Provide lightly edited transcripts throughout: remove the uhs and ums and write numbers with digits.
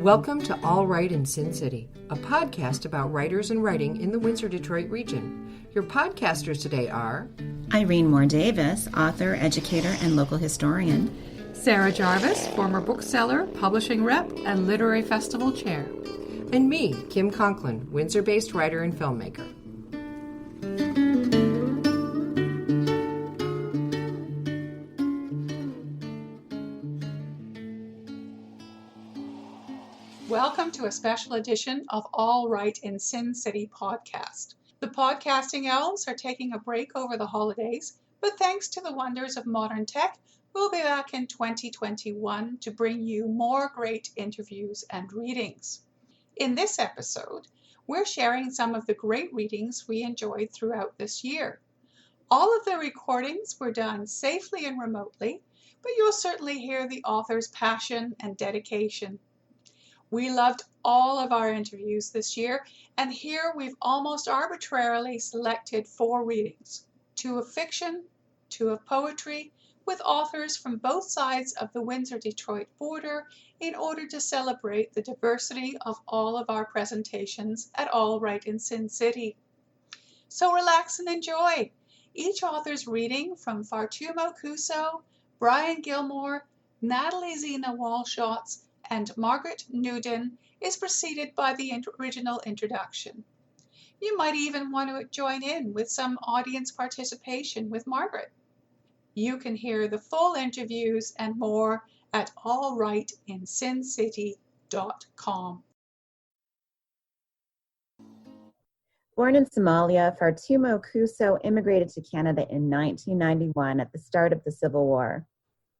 Welcome to All Right in Sin City, a podcast about writers and writing in the Windsor, Detroit region. Your podcasters today are Irene Moore Davis, author, educator, and local historian. Sarah Jarvis, former bookseller, publishing rep, and literary festival chair. and me, Kim Conklin, Windsor-based writer and filmmaker. Welcome to a special edition of All Right in Sin City podcast. The podcasting elves are taking a break over the holidays, but thanks to the wonders of modern tech, we'll be back in 2021 to bring you more great interviews and readings. In this episode, we're sharing some of the great readings we enjoyed throughout this year. All of the recordings were done safely and remotely, but you'll certainly hear the author's passion and dedication. We loved all of our interviews this year, and here we've almost arbitrarily selected 4 readings, 2 of fiction, 2 of poetry, with authors from both sides of the Windsor-Detroit border in order to celebrate the diversity of all of our presentations at All Right in Sin City. So relax and enjoy. Each author's reading from Fartumo Kuso, Brian Gilmore, Natalie Zena Walshotz, and Margaret Newden is preceded by the original introduction. You might even want to join in with some audience participation with Margaret. You can hear the full interviews and more at allrightinsincity.com. Born in Somalia, Fartumo Kuso immigrated to Canada in 1991 at the start of the Civil War.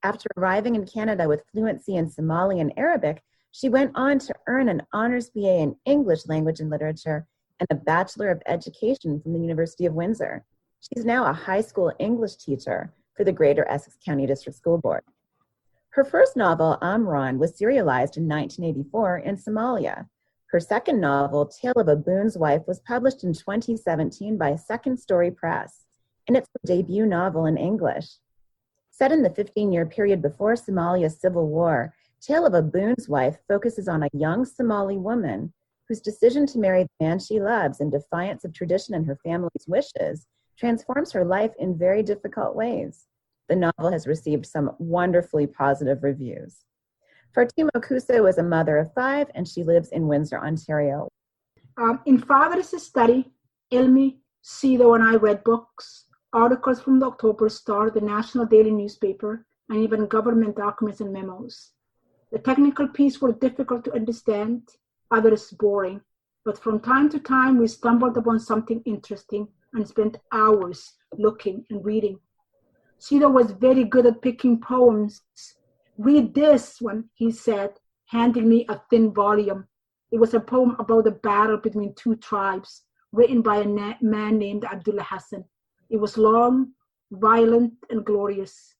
After arriving in Canada with fluency in Somali and Arabic, she went on to earn an honors BA in English language and literature and a Bachelor of Education from the University of Windsor. She's now a high school English teacher for the Greater Essex County District School Board. Her first novel, Amran, was serialized in 1984 in Somalia. Her second novel, Tale of a Boone's Wife, was published in 2017 by Second Story Press, and it's her debut novel in English. Set in the 15-year period before Somalia's civil war, Tale of a Boone's Wife focuses on a young Somali woman whose decision to marry the man she loves in defiance of tradition and her family's wishes transforms her life in very difficult ways. The novel has received some wonderfully positive reviews. Fartumo Kuso is a mother of 5, and she lives in Windsor, Ontario. In Father's Study, Ilmi, Sido, and I read books, articles from the October Star, the national daily newspaper, and even government documents and memos. The technical pieces were difficult to understand, others boring, but from time to time we stumbled upon something interesting and spent hours looking and reading. Sido was very good at picking poems. "Read this one," he said, handing me a thin volume. It was a poem about a battle between 2 tribes, written by a man named Abdullah Hassan. It was long, violent, and glorious.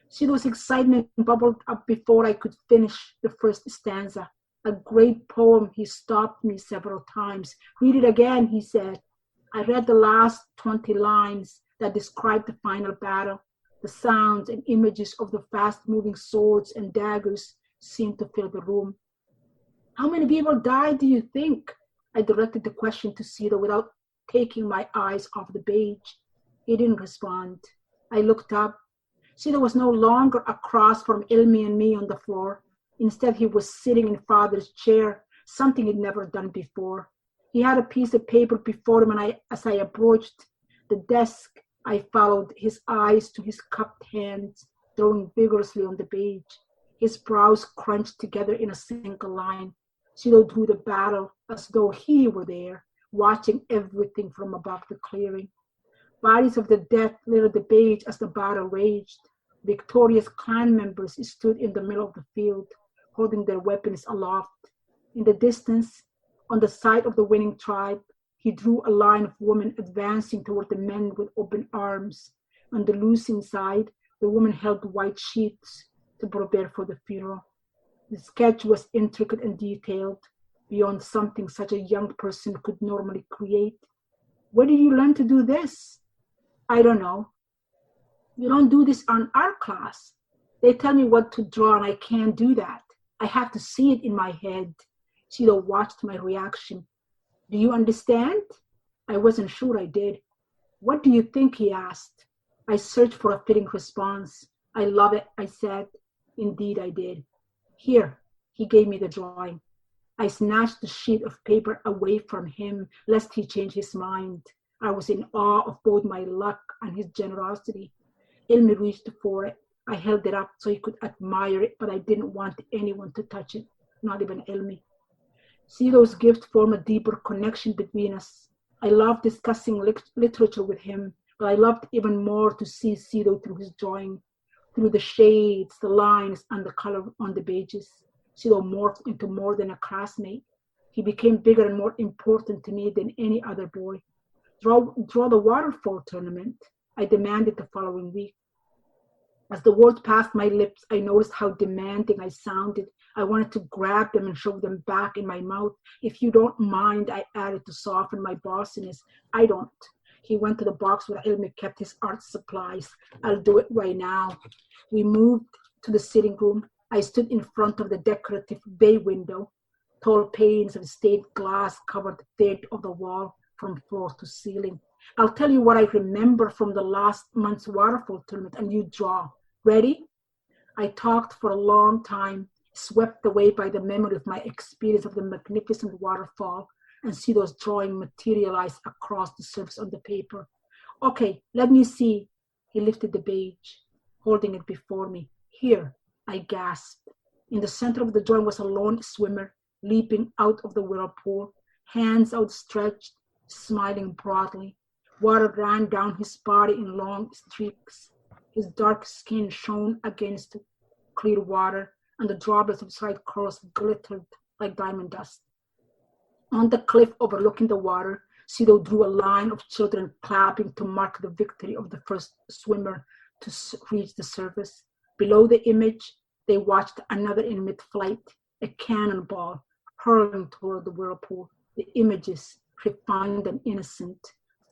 Sido's excitement bubbled up before I could finish the first stanza. "A great poem," he stopped me several times. "Read it again," he said. I read the last 20 lines that described the final battle. The sounds and images of the fast-moving swords and daggers seemed to fill the room. "How many people died, do you think?" I directed the question to Sido without taking my eyes off the page. He didn't respond. I looked up. Sido was no longer across from Ilmi and me on the floor. Instead, he was sitting in Father's chair, something he'd never done before. He had a piece of paper before him, and as I approached the desk, I followed his eyes to his cupped hands, drawing vigorously on the page. His brows crunched together in a single line. Sido drew the battle as though he were there, watching everything from above the clearing. Bodies of the dead littered the page as the battle raged. Victorious clan members stood in the middle of the field, holding their weapons aloft. In the distance, on the side of the winning tribe, he drew a line of women advancing toward the men with open arms. On the losing side, the women held white sheets to prepare for the funeral. The sketch was intricate and detailed, beyond something such a young person could normally create. "Where did you learn to do this?" "I don't know." "You don't do this on art class." "They tell me what to draw and I can't do that. I have to see it in my head." Cito watched my reaction. Do you understand? I wasn't sure I did. What do you think? He asked. I searched for a fitting response. I love it, I said. Indeed, I did. Here, he gave me the drawing. I snatched the sheet of paper away from him, lest he change his mind. I was in awe of both my luck and his generosity. Ilmi reached for it. I held it up so he could admire it, but I didn't want anyone to touch it, not even Ilmi. Cito's gift formed a deeper connection between us. I loved discussing literature with him, but I loved even more to see Cito through his drawing, through the shades, the lines, and the color on the pages. Cito morphed into more than a classmate. He became bigger and more important to me than any other boy. Draw the waterfall tournament, I demanded the following week. As the words passed my lips, I noticed how demanding I sounded. I wanted to grab them and shove them back in my mouth. If you don't mind, I added to soften my bossiness. I don't. He went to the box where Ilmi kept his art supplies. I'll do it right now. We moved to the sitting room. I stood in front of the decorative bay window. Tall panes of stained glass covered a third of the wall from floor to ceiling. I'll tell you what I remember from the last month's waterfall tournament, and you draw. Ready? I talked for a long time, swept away by the memory of my experience of the magnificent waterfall, and see those drawings materialize across the surface on the paper. Okay, let me see. He lifted the page, holding it before me. Here, I gasped. In the center of the drawing was a lone swimmer leaping out of the whirlpool, hands outstretched, smiling broadly. Water ran down his body in long streaks. His dark skin shone against clear water, and the droplets of side curls glittered like diamond dust. On the cliff overlooking the water, Cito drew a line of children clapping to mark the victory of the first swimmer to reach the surface. Below the image, they watched another in mid-flight, a cannonball hurling toward the whirlpool. The images, refined and innocent,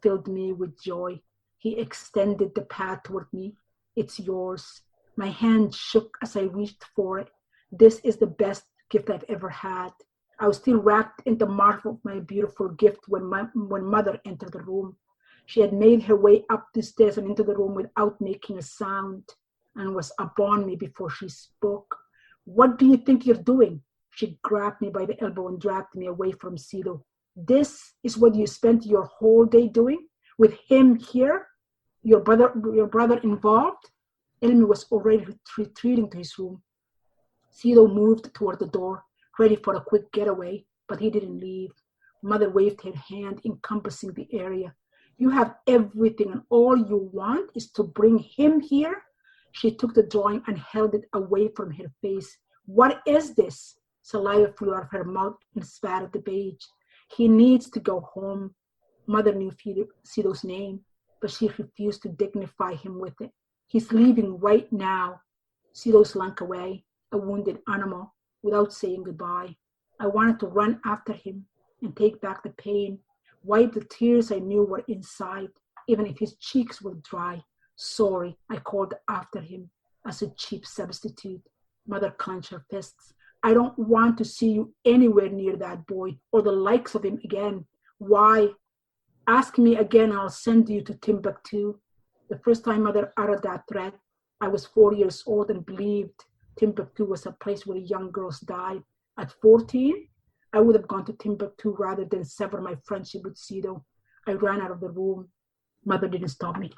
filled me with joy. He extended the pad toward me. It's yours. My hand shook as I reached for it. This is the best gift I've ever had. I was still wrapped in the marvel of my beautiful gift when Mother entered the room. She had made her way up the stairs and into the room without making a sound, and was upon me before she spoke. What do you think you're doing? She grabbed me by the elbow and dragged me away from Cito. This is what you spent your whole day doing? With him here? Your brother involved? Ilmi was already retreating to his room. Cito moved toward the door, ready for a quick getaway, but he didn't leave. Mother waved her hand, encompassing the area. You have everything, and all you want is to bring him here? She took the drawing and held it away from her face. What is this? Saliva flew out of her mouth and spat at the page. He needs to go home. Mother knew Cito's name, but she refused to dignify him with it. He's leaving right now. Cito slunk away, a wounded animal, without saying goodbye. I wanted to run after him and take back the pain, wipe the tears I knew were inside, even if his cheeks were dry. Sorry, I called after him as a cheap substitute. Mother clenched her fists. I don't want to see you anywhere near that boy or the likes of him again. Why? Ask me again and I'll send you to Timbuktu. The first time Mother uttered that threat, I was 4 years old and believed Timbuktu was a place where young girls died. At 14, I would have gone to Timbuktu rather than sever my friendship with Cito. I ran out of the room. Mother didn't stop me.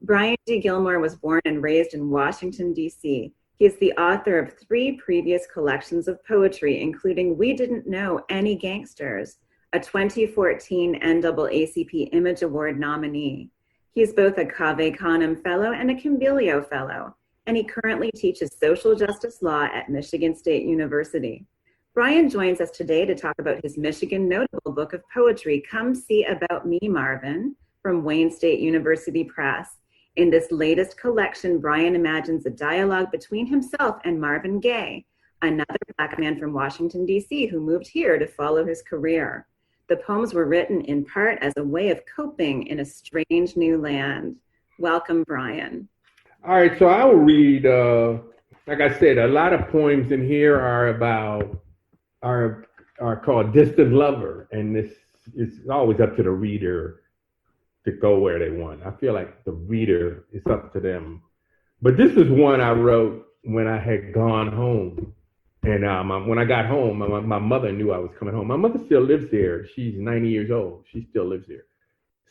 Brian D. Gilmore was born and raised in Washington, D.C. He is the author of 3 previous collections of poetry, including We Didn't Know Any Gangsters, a 2014 NAACP Image Award nominee. He is both a Cave Canem Fellow and a Cambilio Fellow, and he currently teaches social justice law at Michigan State University. Brian joins us today to talk about his Michigan notable book of poetry, Come See About Me, Marvin, from Wayne State University Press. In this latest collection, Brian imagines a dialogue between himself and Marvin Gaye, another Black man from Washington, D.C., who moved here to follow his career. The poems were written in part as a way of coping in a strange new land. Welcome, Brian. All right, so I will read like I said, a lot of poems in here are are called Distant Lover, and this is always up to the reader to go where they want. I feel like the reader, it's up to them. But this is one I wrote when I had gone home. And when I got home, my mother knew I was coming home. My mother still lives there. She's 90 years old. She still lives there.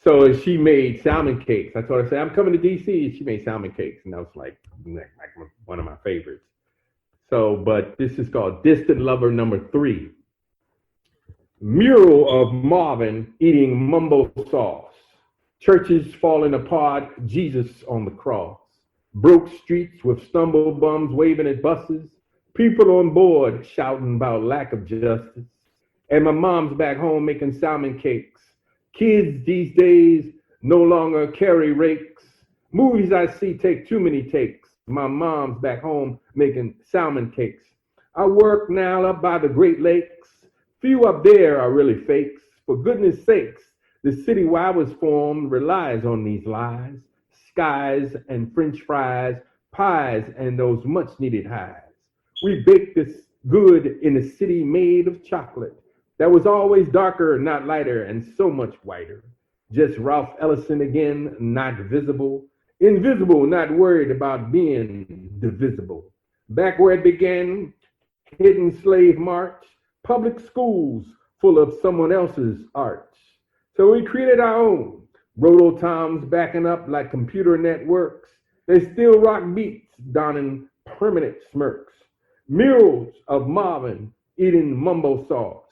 So she made salmon cakes. I told her, say, I'm coming to DC. She made salmon cakes. And that was like one of my favorites. So, but this is called Distant Lover number 3. Mural of Marvin eating mumbo sauce. Churches falling apart, Jesus on the cross. Broke streets with stumble bums waving at buses. People on board shouting about lack of justice. And my mom's back home making salmon cakes. Kids these days no longer carry rakes. Movies I see take too many takes. My mom's back home making salmon cakes. I work now up by the Great Lakes. Few up there are really fakes. For goodness sakes, the city where I was formed relies on these lies. Skies and French fries, pies and those much needed highs. We baked this good in a city made of chocolate that was always darker, not lighter, and so much whiter. Just Ralph Ellison again, not visible. Invisible, not worried about being divisible. Back where it began, hidden slave march, public schools full of someone else's arch. So we created our own. Rototoms backing up like computer networks. They still rock beats, donning permanent smirks. Murals of Marvin eating mumbo sauce.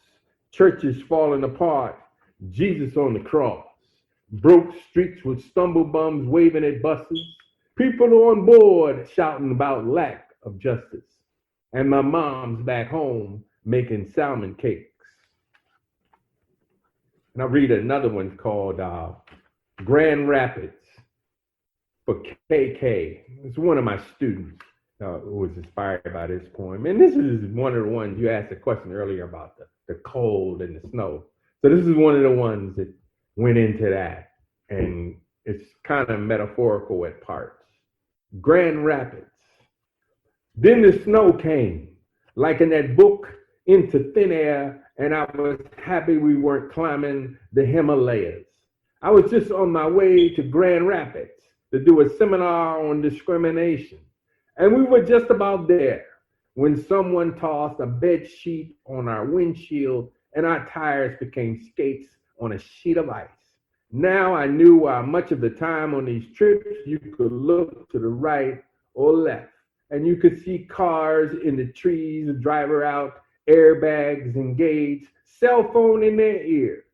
Churches falling apart. Jesus on the cross. Broke streets with stumble bums waving at buses. People on board shouting about lack of justice. And my mom's back home making salmon cakes. And I'll read another one called Grand Rapids for KK. It's one of my students who was inspired by this poem. And this is one of the ones you asked a question earlier about the cold and the snow. So this is one of the ones that went into that. And it's kind of metaphorical at parts. Grand Rapids. Then the snow came, like in that book, Into Thin Air, and I was happy we weren't climbing the Himalayas. I was just on my way to Grand Rapids to do a seminar on discrimination. And we were just about there when someone tossed a bed sheet on our windshield and our tires became skates on a sheet of ice. Now I knew why much of the time on these trips you could look to the right or left and you could see cars in the trees, the driver out, airbags engaged, cell phone in their ear.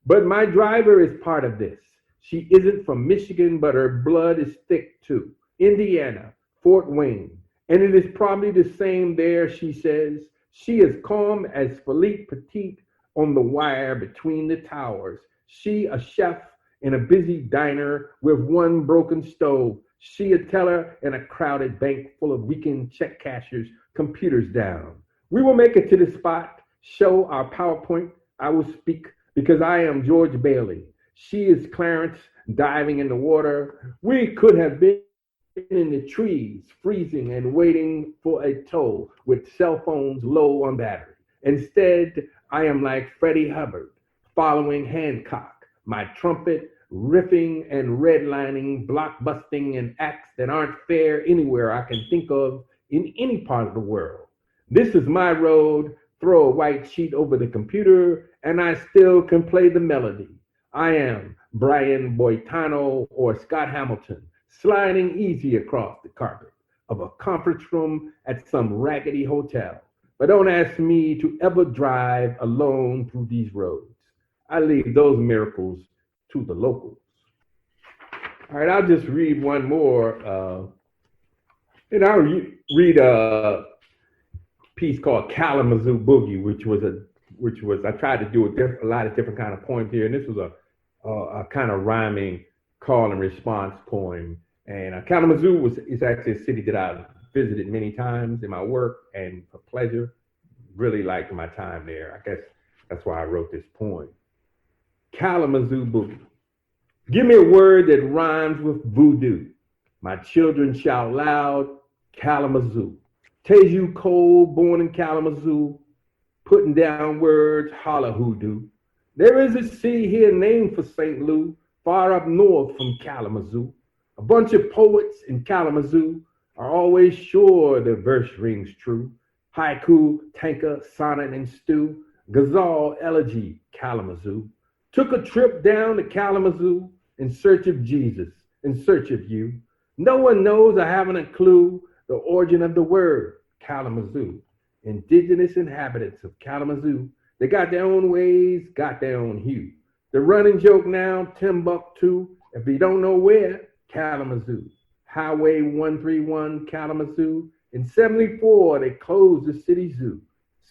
But my driver is part of this. She isn't from Michigan, but her blood is thick too. Indiana, Fort Wayne. And it is probably the same there, she says. She is calm as Philippe Petit on the wire between the towers. She a chef in a busy diner with one broken stove. She a teller in a crowded bank full of weekend check cashers, computers down. We will make it to the spot, show our PowerPoint. I will speak because I am George Bailey. She is Clarence diving in the water. We could have been in the trees, freezing and waiting for a tow with cell phones low on battery. Instead, I am like Freddie Hubbard, following Hancock, my trumpet riffing and redlining, blockbusting and acts that aren't fair anywhere I can think of in any part of the world. This is my road. Throw a white sheet over the computer and I still can play the melody. I am Brian Boitano or Scott Hamilton, sliding easy across the carpet of a conference room at some raggedy hotel. But don't ask me to ever drive alone through these roads. I leave those miracles to the locals. All right, I'll just read one more. And I'll read a piece called Kalamazoo Boogie, which was I tried to do a lot of different kind of poems here, and this was a kind of rhyming call and response poem. And Kalamazoo is actually a city that I visited many times in my work and for pleasure. Really liked my time there. I guess that's why I wrote this poem. Kalamazoo Boogie. Give me a word that rhymes with voodoo. My children shout loud, Kalamazoo. Teju Cole, born in Kalamazoo, putting down words, holla hoodoo. There is a city here named for St. Lou, far up north from Kalamazoo. A bunch of poets in Kalamazoo are always sure their verse rings true. Haiku, tanka, sonnet, and stew, ghazal, elegy, Kalamazoo. Took a trip down to Kalamazoo in search of Jesus, in search of you. No one knows, I haven't a clue, the origin of the word Kalamazoo. Indigenous inhabitants of Kalamazoo, they got their own ways, got their own hue. The running joke now, Timbuktu, if you don't know where, Kalamazoo. Highway 131, Kalamazoo. In 74, they closed the city zoo.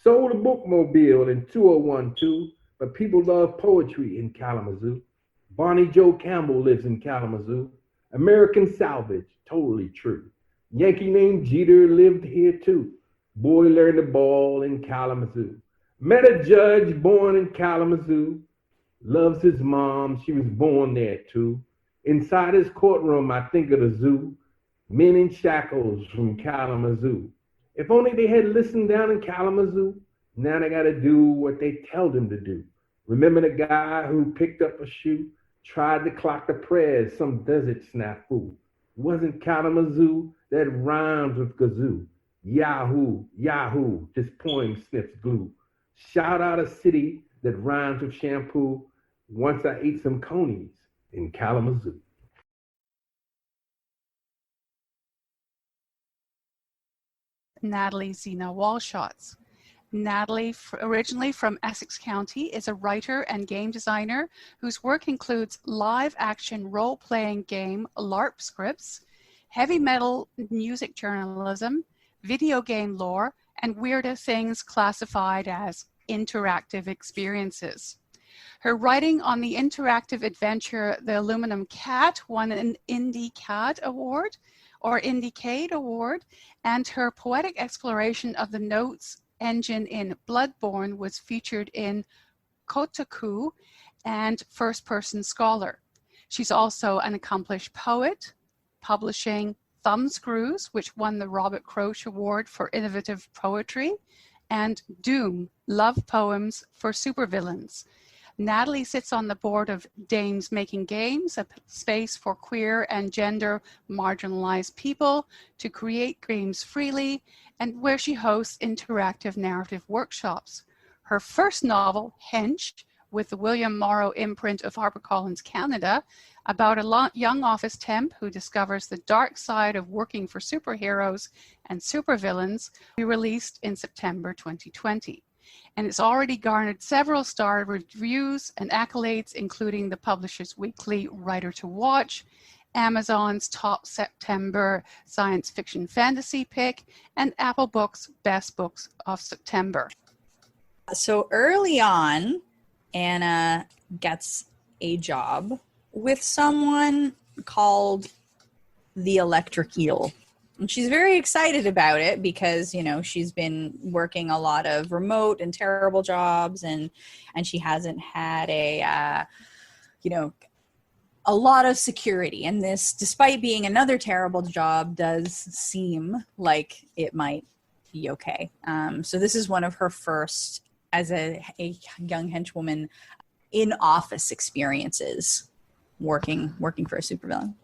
Sold a bookmobile in 2012, but people love poetry in Kalamazoo. Bonnie Joe Campbell lives in Kalamazoo. American salvage, totally true. Yankee named Jeter lived here too. Boy learned the ball in Kalamazoo. Met a judge born in Kalamazoo. Loves his mom, she was born there too. Inside his courtroom, I think of the zoo. Men in shackles from Kalamazoo. If only they had listened down in Kalamazoo. Now they gotta do what they tell them to do. Remember the guy who picked up a shoe, tried to clock the prayers, some desert snafu. Wasn't Kalamazoo that rhymes with kazoo? Yahoo, Yahoo, this poem sniffs glue. Shout out a city that rhymes with shampoo. Once I ate some conies in Kalamazoo. Natalie Zena Walshots. Natalie, originally from Essex County, is a writer and game designer whose work includes live-action role-playing game LARP scripts, heavy metal music journalism, video game lore, and weirder things classified as interactive experiences. Her writing on the interactive adventure The Aluminum Cat won an Indie Cat Award, or Indiecade Award, and her poetic exploration of the notes engine in Bloodborne was featured in Kotaku and First Person Scholar. She's also an accomplished poet, publishing Thumbscrews, which won the Robert Croce Award for Innovative Poetry, and Doom, Love Poems for Supervillains. Natalie sits on the board of Dames Making Games, a space for queer and gender marginalized people to create games freely, and where she hosts interactive narrative workshops. Her first novel, Hench, with the William Morrow imprint of HarperCollins Canada, about a young office temp who discovers the dark side of working for superheroes and supervillains, will be released in September 2020. And it's already garnered several star reviews and accolades, including the Publishers Weekly Writer to Watch, Amazon's top September science fiction fantasy pick, and Apple Books' best books of September. So early on, Anna gets a job with someone called the Electric Eel. And she's very excited about it because, you know, she's been working a lot of remote and terrible jobs, and she hasn't had a lot of security. And this, despite being another terrible job, does seem like it might be okay. So this is one of her first, as a young henchwoman, in-office experiences working for a supervillain.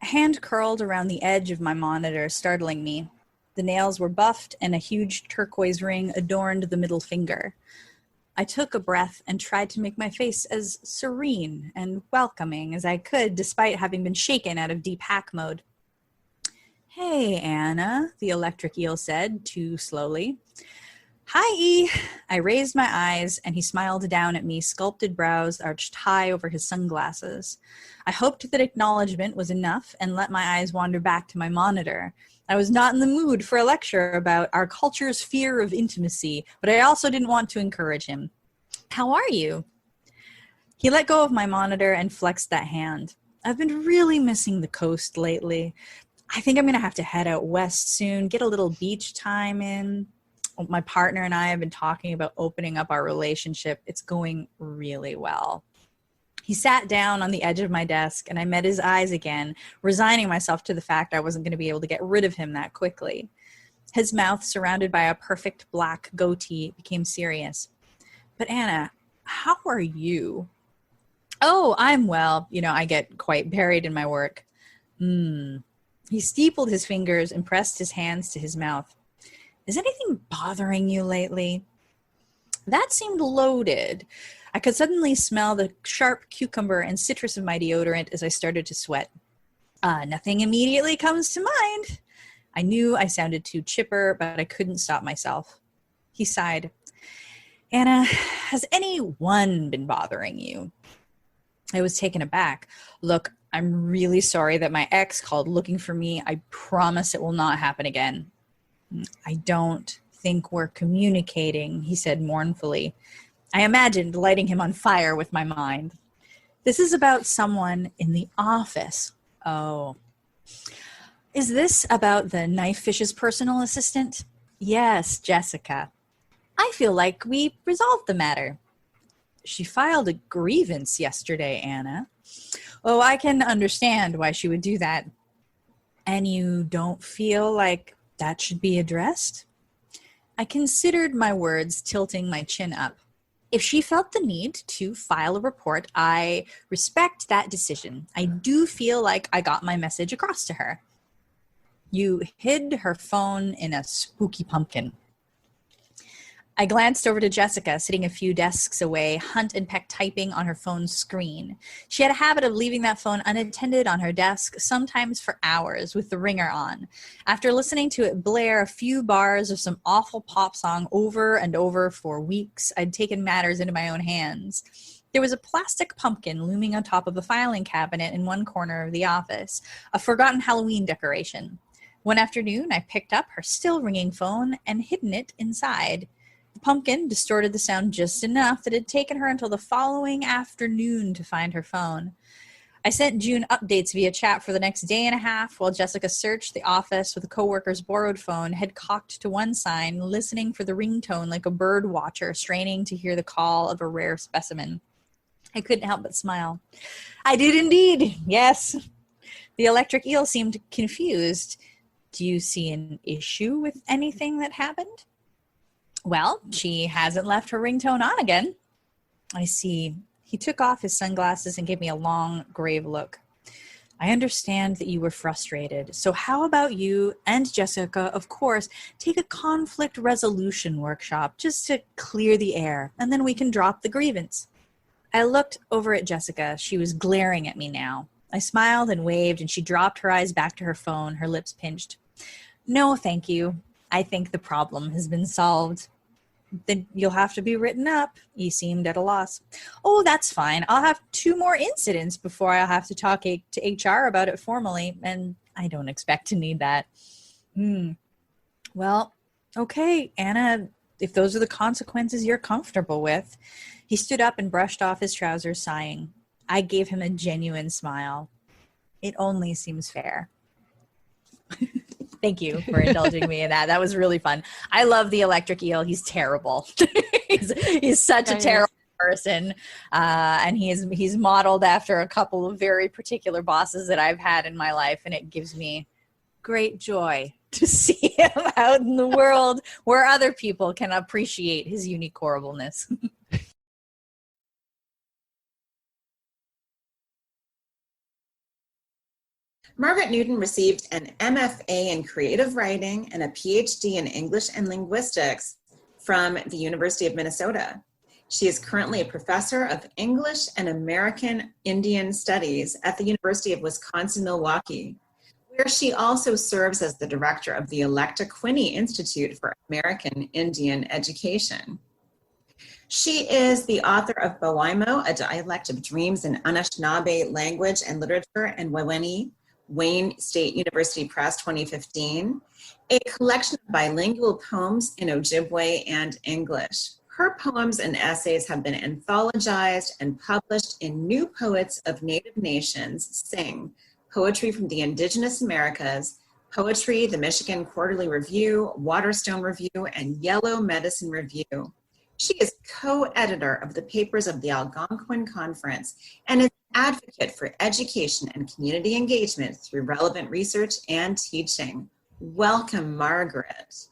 A hand curled around the edge of my monitor, startling me. The nails were buffed, and a huge turquoise ring adorned the middle finger. I took a breath and tried to make my face as serene and welcoming as I could, despite having been shaken out of deep hack mode. "Hey, Anna," the Electric Eel said, too slowly. "Hi, E." I raised my eyes, and he smiled down at me, sculpted brows arched high over his sunglasses. I hoped that acknowledgement was enough and let my eyes wander back to my monitor. I was not in the mood for a lecture about our culture's fear of intimacy, but I also didn't want to encourage him. "How are you?" He let go of my monitor and flexed that hand. "I've been really missing the coast lately. I think I'm going to have to head out west soon, get a little beach time in. My partner and I have been talking about opening up our relationship. It's going really well." He sat down on the edge of my desk, and I met his eyes again, resigning myself to the fact I wasn't going to be able to get rid of him that quickly. His mouth, surrounded by a perfect black goatee, became serious. But Anna, how are you? Oh, I'm well. I get quite buried in my work. He steepled his fingers and pressed his hands to his mouth. Is anything bothering you lately? That seemed loaded. I could suddenly smell the sharp cucumber and citrus of my deodorant as I started to sweat. Nothing immediately comes to mind. I knew I sounded too chipper, but I couldn't stop myself. He sighed. Anna, has anyone been bothering you? I was taken aback. Look, I'm really sorry that my ex called looking for me. I promise it will not happen again. I don't think we're communicating, he said mournfully. I imagined lighting him on fire with my mind. This is about someone in the office. Oh. Is this about the knife fish's personal assistant? Yes, Jessica. I feel like we resolved the matter. She filed a grievance yesterday, Anna. Oh, I can understand why she would do that. And you don't feel like that should be addressed? I considered my words, tilting my chin up. If she felt the need to file a report, I respect that decision. I do feel like I got my message across to her. You hid her phone in a spooky pumpkin. I glanced over to Jessica, sitting a few desks away, hunt and peck typing on her phone's screen. She had a habit of leaving that phone unattended on her desk, sometimes for hours, with the ringer on. After listening to it blare a few bars of some awful pop song over and over for weeks, I'd taken matters into my own hands. There was a plastic pumpkin looming on top of a filing cabinet in one corner of the office, a forgotten Halloween decoration. One afternoon, I picked up her still ringing phone and hidden it inside. The pumpkin distorted the sound just enough that it had taken her until the following afternoon to find her phone. I sent June updates via chat for the next day and a half while Jessica searched the office with a coworker's borrowed phone, head cocked to one side, listening for the ringtone like a bird watcher straining to hear the call of a rare specimen. I couldn't help but smile. I did indeed, yes. The electric eel seemed confused. Do you see an issue with anything that happened? Well, she hasn't left her ringtone on again. I see. He took off his sunglasses and gave me a long, grave look. I understand that you were frustrated. So how about you and Jessica, of course, take a conflict resolution workshop just to clear the air, and then we can drop the grievance. I looked over at Jessica. She was glaring at me now. I smiled and waved, and she dropped her eyes back to her phone, her lips pinched. No, thank you. I think the problem has been solved. Then you'll have to be written up. He seemed at a loss. Oh, that's fine. I'll have 2 more incidents before I'll have to talk to HR about it formally, and I don't expect to need that. Well, okay, Anna, if those are the consequences you're comfortable with. He stood up and brushed off his trousers, sighing. I gave him a genuine smile. It only seems fair. Thank you for indulging me in that. That was really fun. I love the electric eel. He's terrible. he's such a terrible person. And he's modeled after a couple of very particular bosses that I've had in my life. And it gives me great joy to see him out in the world where other people can appreciate his unique horribleness. Margaret Newton received an MFA in creative writing and a PhD in English and linguistics from the University of Minnesota. She is currently a professor of English and American Indian Studies at the University of Wisconsin-Milwaukee, where she also serves as the director of the Electa Quinney Institute for American Indian Education. She is the author of Bawaimo, A Dialect of Dreams in Anishinaabe Language and Literature, and Wewene, Wayne State University Press, 2015, a collection of bilingual poems in Ojibwe and English. Her poems and essays have been anthologized and published in New Poets of Native Nations, Sing, Poetry from the Indigenous Americas, Poetry, the Michigan Quarterly Review, Waterstone Review, and Yellow Medicine Review. She is co-editor of the papers of the Algonquin Conference and is an advocate for education and community engagement through relevant research and teaching. Welcome, Margaret.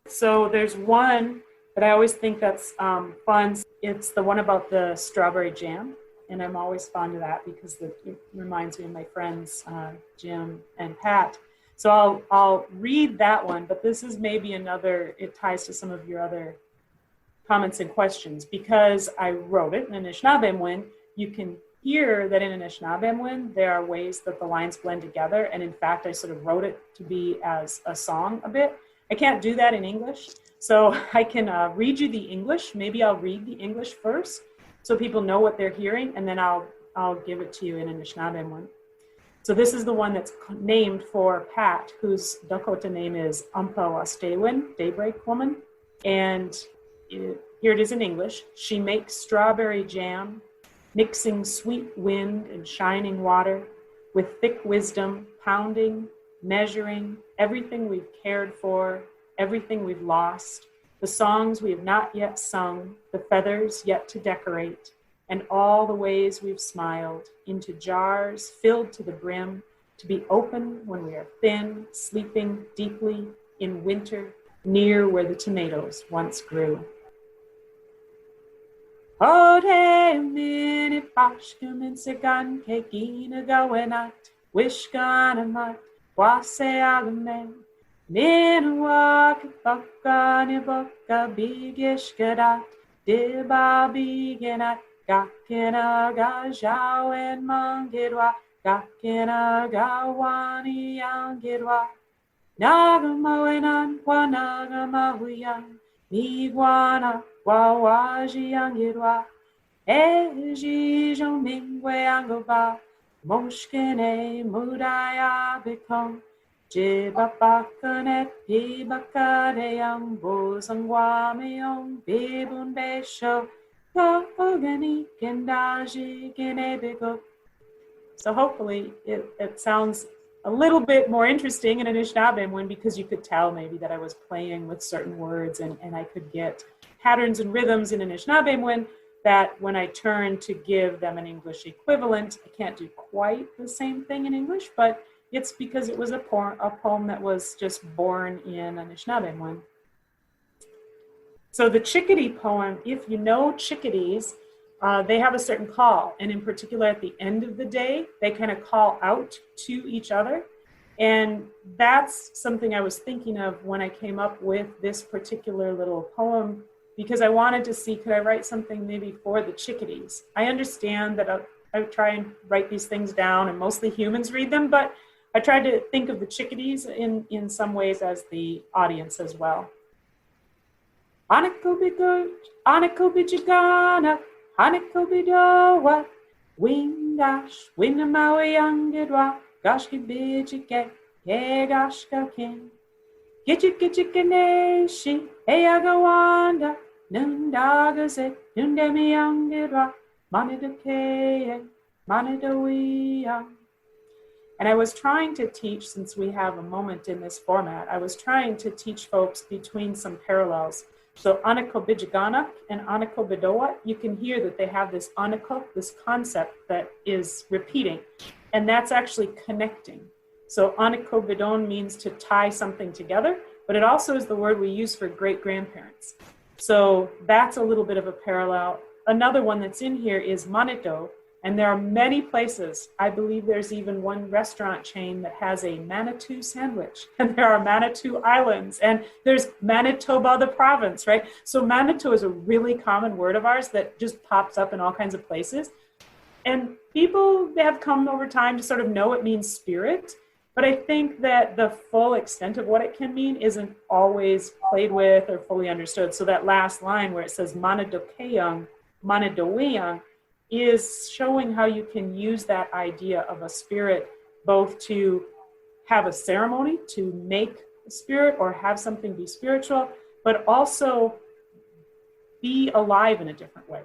So there's one that I always think that's fun. It's the one about the strawberry jam. And I'm always fond of that because it reminds me of my friends, Jim and Pat. So I'll read that one, but this is maybe another, it ties to some of your other comments and questions. Because I wrote it in Anishinaabemowin, you can hear that in Anishinaabemowin, there are ways that the lines blend together. And in fact, I sort of wrote it to be as a song a bit. I can't do that in English. So I can read you the English. Maybe I'll read the English first so people know what they're hearing, and then I'll give it to you in Anishinaabemowin. So this is the one that's named for Pat, whose Dakota name is Umpawastewin, Daybreak Woman. And here it is in English. She makes strawberry jam, mixing sweet wind and shining water, with thick wisdom, pounding, measuring, everything we've cared for, everything we've lost, the songs we have not yet sung, the feathers yet to decorate, and all the ways we've smiled, into jars filled to the brim, to be open when we are thin, sleeping deeply in winter, near where the tomatoes once grew. Ode mini pashkum in sigan kekina goenat, wishganamat, wase agame, Ninwak baka ni baka bigish gadat, diba biginat, gakina gajao en mangidwa, gakina gawani yangidwa. Nagamawinan kwa nagamawiyan, miguana wawaji yangidwa. Eji jomingwe angoba, moshkine mudaya bikong. Jibapakanet pibakadeyang bosangwameyong bibun besho kogani kendaji genebiko. So hopefully it sounds a little bit more interesting in Anishinaabemowin because you could tell maybe that I was playing with certain words and I could get patterns and rhythms in Anishinaabemowin that when I turn to give them an English equivalent, I can't do quite the same thing in English, but it's because it was a poem that was just born in Anishinaabemowin. So the chickadee poem, if you know chickadees, they have a certain call. And in particular, at the end of the day, they kind of call out to each other. And that's something I was thinking of when I came up with this particular little poem, because I wanted to see, could I write something maybe for the chickadees? I understand that I try and write these things down and mostly humans read them, but I tried to think of the chickadees in some ways as the audience as well. Anakobigana, Anakobidowa, Wingash, Winamawi Yangidwa, Gashki Bijike, Yegashka King. Gitchikaneshi, Eyagawanda, Nundagase, Nundemi Yangidwa, Manidake, Manidawiya. And I was trying to teach, since we have a moment in this format, I was trying to teach folks between some parallels. So Anakobijaganak and Anakobidoa, you can hear that they have this Anako, this concept that is repeating, and that's actually connecting. So Anakobidon means to tie something together, but it also is the word we use for great-grandparents. So that's a little bit of a parallel. Another one that's in here is Manito, and there are many places. I believe there's even one restaurant chain that has a Manitou sandwich, and there are Manitou Islands, and there's Manitoba, the province, right? So Manitou is a really common word of ours that just pops up in all kinds of places. And people have come over time to sort of know it means spirit, but I think that the full extent of what it can mean isn't always played with or fully understood. So that last line where it says Manidokeyang, Manidoweyang, is showing how you can use that idea of a spirit both to have a ceremony, to make a spirit or have something be spiritual, but also be alive in a different way.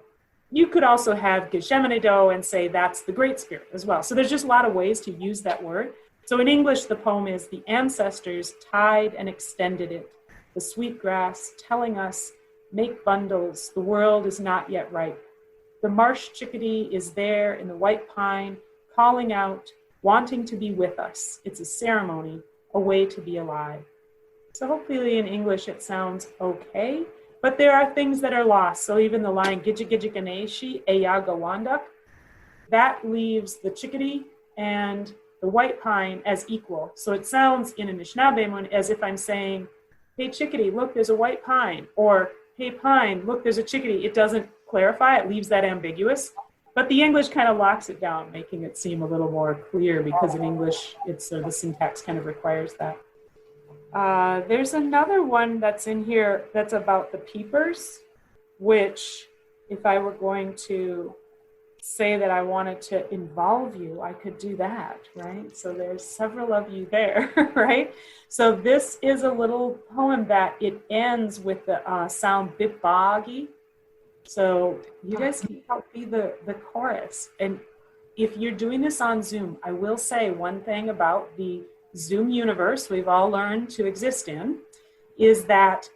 You could also have Geshemanido and say that's the Great Spirit as well. So there's just a lot of ways to use that word. So in English, the poem is the ancestors tied and extended it, the sweet grass telling us make bundles, the world is not yet ripe. The marsh chickadee is there in the white pine, calling out, wanting to be with us. It's a ceremony, a way to be alive. So hopefully in English it sounds okay, but there are things that are lost. So even the line, Gija Gija Ganeshi, Eyaga Wandak, that leaves the chickadee and the white pine as equal. So it sounds in Anishinaabe as if I'm saying, hey chickadee, look, there's a white pine, or hey pine, look, there's a chickadee. It doesn't clarify, it leaves that ambiguous. But the English kind of locks it down, making it seem a little more clear, because in English, it's the syntax kind of requires that. There's another one that's in here that's about the peepers, which if I were going to say that I wanted to involve you, I could do that, right? So there's several of you there, right? So this is a little poem that it ends with the sound bipagi. So you guys can help be the chorus. And if you're doing this on Zoom, I will say one thing about the Zoom universe we've all learned to exist in is that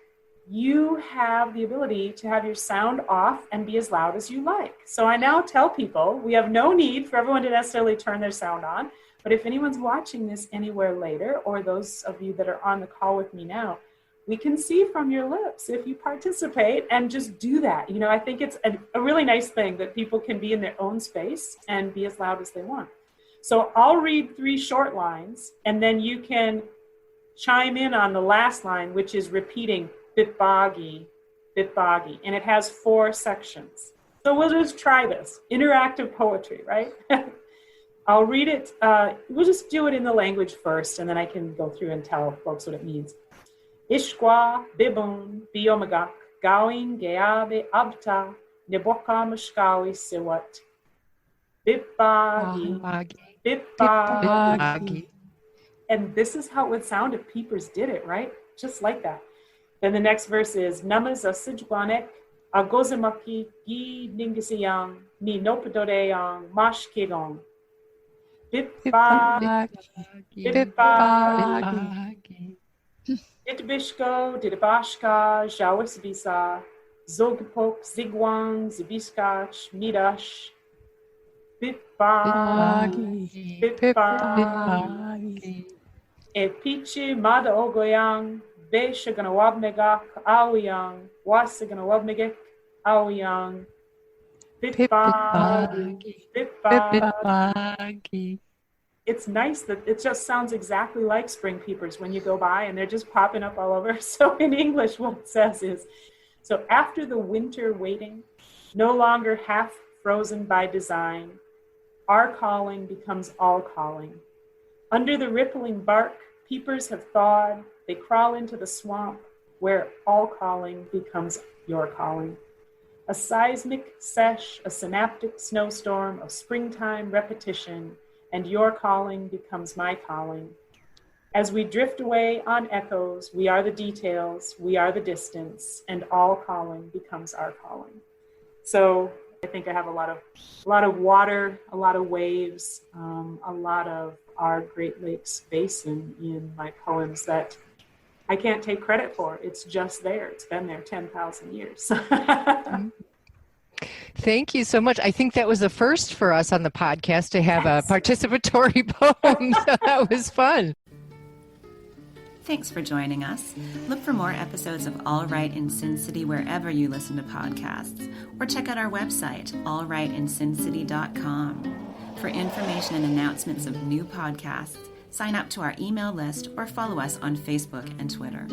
you have the ability to have your sound off and be as loud as you like. So I now tell people we have no need for everyone to necessarily turn their sound on, but if anyone's watching this anywhere later, or those of you that are on the call with me now, we can see from your lips if you participate and just do that. You know, I think it's a really nice thing that people can be in their own space and be as loud as they want. So I'll read 3 short lines, and then you can chime in on the last line, which is repeating bipagi, bipagi, and it has 4 sections. So we'll just try this. Interactive poetry, right? I'll read it. We'll just do it in the language first, and then I can go through and tell folks what it means. Ishqua, bibun, biomagak, gawin, geabe, abta, neboka mashkawi siwat. Bipagi, bipagi. And this is how it would sound if peepers did it, right? Just like that. Then the next verse is Namas asijwanek, agozamaki, gi ningisiyang, ni nopadodeyang, mash kigong. Bipagi, bipagi. Ditbishko, Didabashka, Jawisbisa, Zogpok, Zigwang, Zibiskach, Midash, Bipagi, Bipagi. Epichi, Mada Ogoyang, Beshaganawabmegak, Aoyang, Wasaganawabmegek, Aoyang, Bipagi, Bipagi. It's nice that it just sounds exactly like spring peepers when you go by, and they're just popping up all over. So in English, what it says is, so after the winter waiting, no longer half frozen by design, our calling becomes all calling. Under the rippling bark, peepers have thawed. They crawl into the swamp where all calling becomes your calling. A seismic sesh, a synaptic snowstorm of springtime repetition, and your calling becomes my calling. As we drift away on echoes, we are the details, we are the distance, and all calling becomes our calling. So I think I have a lot of water, a lot of waves, a lot of our Great Lakes basin in my poems that I can't take credit for. It's just there. It's been there 10,000 years. Thank you so much. I think that was the first for us on the podcast to have a participatory poem. So that was fun. Thanks for joining us. Look for more episodes of All Right in Sin City wherever you listen to podcasts, or check out our website, allrightinsincity.com. For information and announcements of new podcasts, sign up to our email list or follow us on Facebook and Twitter.